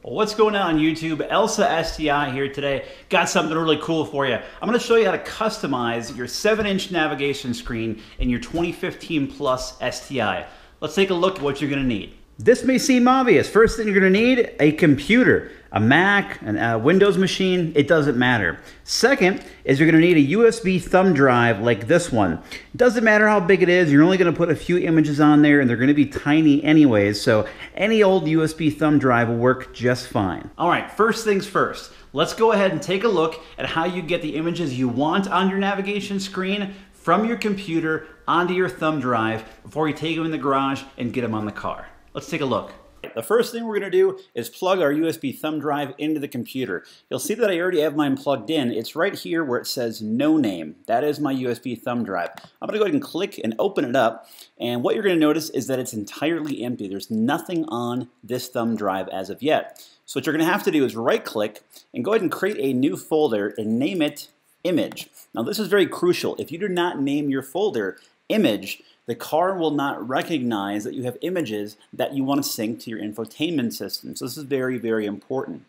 Well, what's going on YouTube? Elsa STi here today. Got something really cool for you. I'm going to show you how to customize your 7-inch navigation screen in your 2015 Plus STi. Let's take a look at what you're going to need. This may seem obvious. First thing you're going to need, a computer, a Mac, a Windows machine, it doesn't matter. Second is you're going to need a USB thumb drive like this one. It doesn't matter how big it is, you're only going to put a few images on there and they're going to be tiny anyways, so any old USB thumb drive will work just fine. Alright, first things first. Let's go ahead and take a look at how you get the images you want on your navigation screen from your computer onto your thumb drive before you take them in the garage and get them on the car. Let's take a look. The first thing we're going to do is plug our USB thumb drive into the computer. You'll see that I already have mine plugged in. It's right here where it says no name. That is my USB thumb drive. I'm going to go ahead and click and open it up, and what you're going to notice is that it's entirely empty. There's nothing on this thumb drive as of yet. So what you're going to have to do is right click and go ahead and create a new folder and name it Image. Now this is very crucial. If you do not name your folder Image, the car will not recognize that you have images that you want to sync to your infotainment system. So this is very, very important.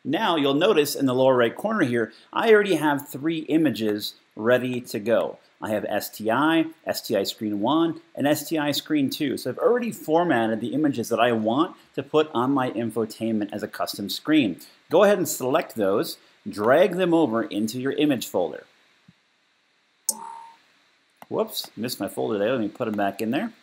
Now you'll notice in the lower right corner here, I already have 3 images ready to go. I have STi, STi Screen 1, and STi Screen 2. So I've already formatted the images that I want to put on my infotainment as a custom screen. Go ahead and select those, drag them over into your image folder. Whoops, missed my folder there. Let me put them back in there.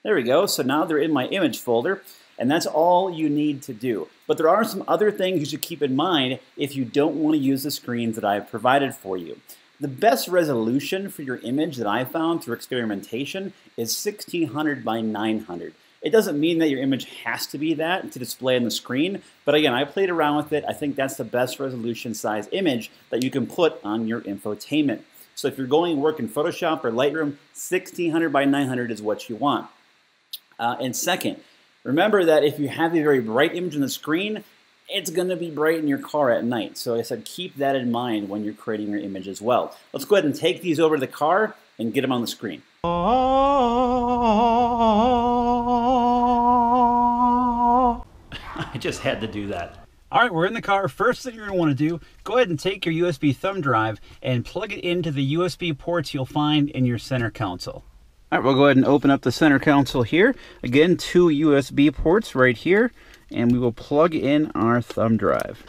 There we go. So now they're in my image folder, and that's all you need to do. But there are some other things you should keep in mind if you don't want to use the screens that I've provided for you. The best resolution for your image that I found through experimentation is 1600 by 900. It doesn't mean that your image has to be that to display on the screen, but again, I played around with it. I think that's the best resolution size image that you can put on your infotainment. So if you're going to work in Photoshop or Lightroom, 1600 by 900 is what you want. And second, remember that if you have a very bright image on the screen, it's going to be bright in your car at night. So I said keep that in mind when you're creating your image as well. Let's go ahead and take these over to the car and get them on the screen. I just had to do that. All right, we're in the car. First thing you're going to want to do, go ahead and take your USB thumb drive and plug it into the USB ports you'll find in your center console. All right, we'll go ahead and open up the center console here. Again, 2 USB ports right here, and we will plug in our thumb drive.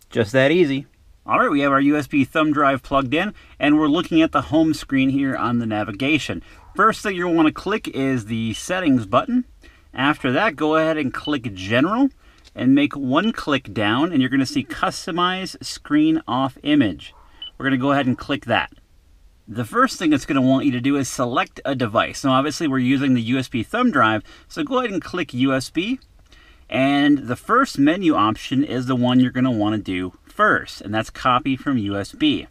Just that easy. All right, we have our USB thumb drive plugged in, and we're looking at the home screen here on the navigation. First thing you'll want to click is the settings button. After that, go ahead and click General, and make one click down, and you're going to see Customize Screen Off Image. We're going to go ahead and click that. The first thing it's going to want you to do is select a device. Now obviously we're using the USB thumb drive, so go ahead and click USB, and the first menu option is the one you're going to want to do first, and that's Copy from USB.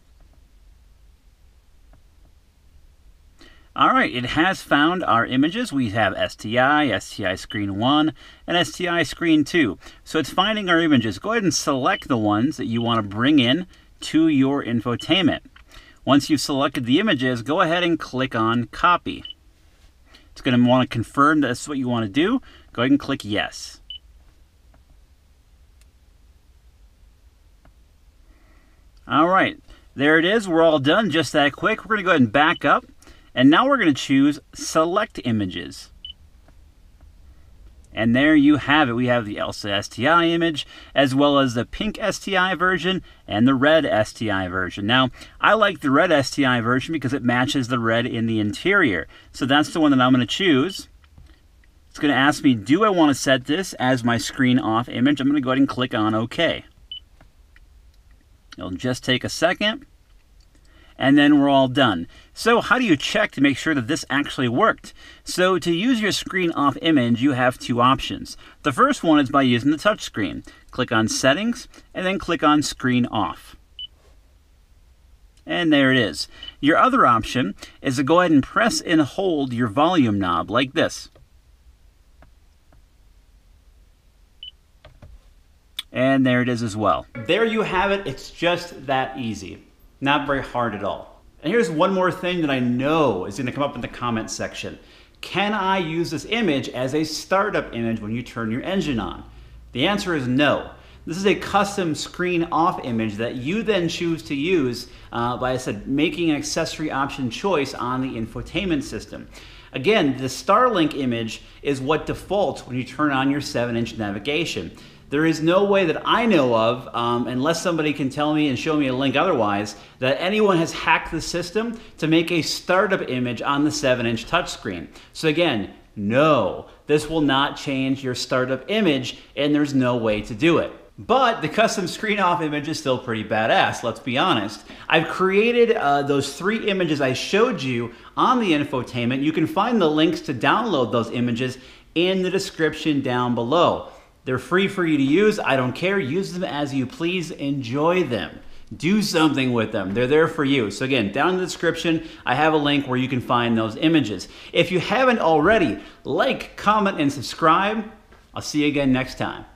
Alright, it has found our images. We have STi, STi Screen 1, and STi Screen 2. So it's finding our images. Go ahead and select the ones that you want to bring in to your infotainment. Once you've selected the images, go ahead and click on Copy. It's going to want to confirm that's what you want to do. Go ahead and click Yes. Alright, there it is. We're all done just that quick. We're going to go ahead and back up. And now we're going to choose Select Images. And there you have it. We have the Elsa STi image, as well as the pink STi version and the red STi version. Now, I like the red STi version because it matches the red in the interior. So that's the one that I'm going to choose. It's going to ask me, do I want to set this as my screen off image? I'm going to go ahead and click on OK. It'll just take a second. And then we're all done. So how do you check to make sure that this actually worked? So to use your screen off image, you have 2 options. The first one is by using the touch screen. Click on Settings, and then click on Screen Off. And there it is. Your other option is to go ahead and press and hold your volume knob like this. And there it is as well. There you have it. It's just that easy. Not very hard at all. And here's one more thing that I know is going to come up in the comment section. can I use this image as a startup image when you turn your engine on? The answer is no. This is a custom screen off image that you then choose to use by, I said, making an accessory option choice on the infotainment system. Again, the Starlink image is what defaults when you turn on your 7-inch navigation. There is no way that I know of, unless somebody can tell me and show me a link otherwise, that anyone has hacked the system to make a startup image on the 7-inch touchscreen. So again, no, this will not change your startup image, and there's no way to do it. But the custom screen off image is still pretty badass, let's be honest. I've created those 3 images I showed you on the infotainment. You can find the links to download those images in the description down below. They're free for you to use. I don't care. Use them as you please. Enjoy them. Do something with them. They're there for you. So again, down in the description, I have a link where you can find those images. If you haven't already, like, comment, and subscribe. I'll see you again next time.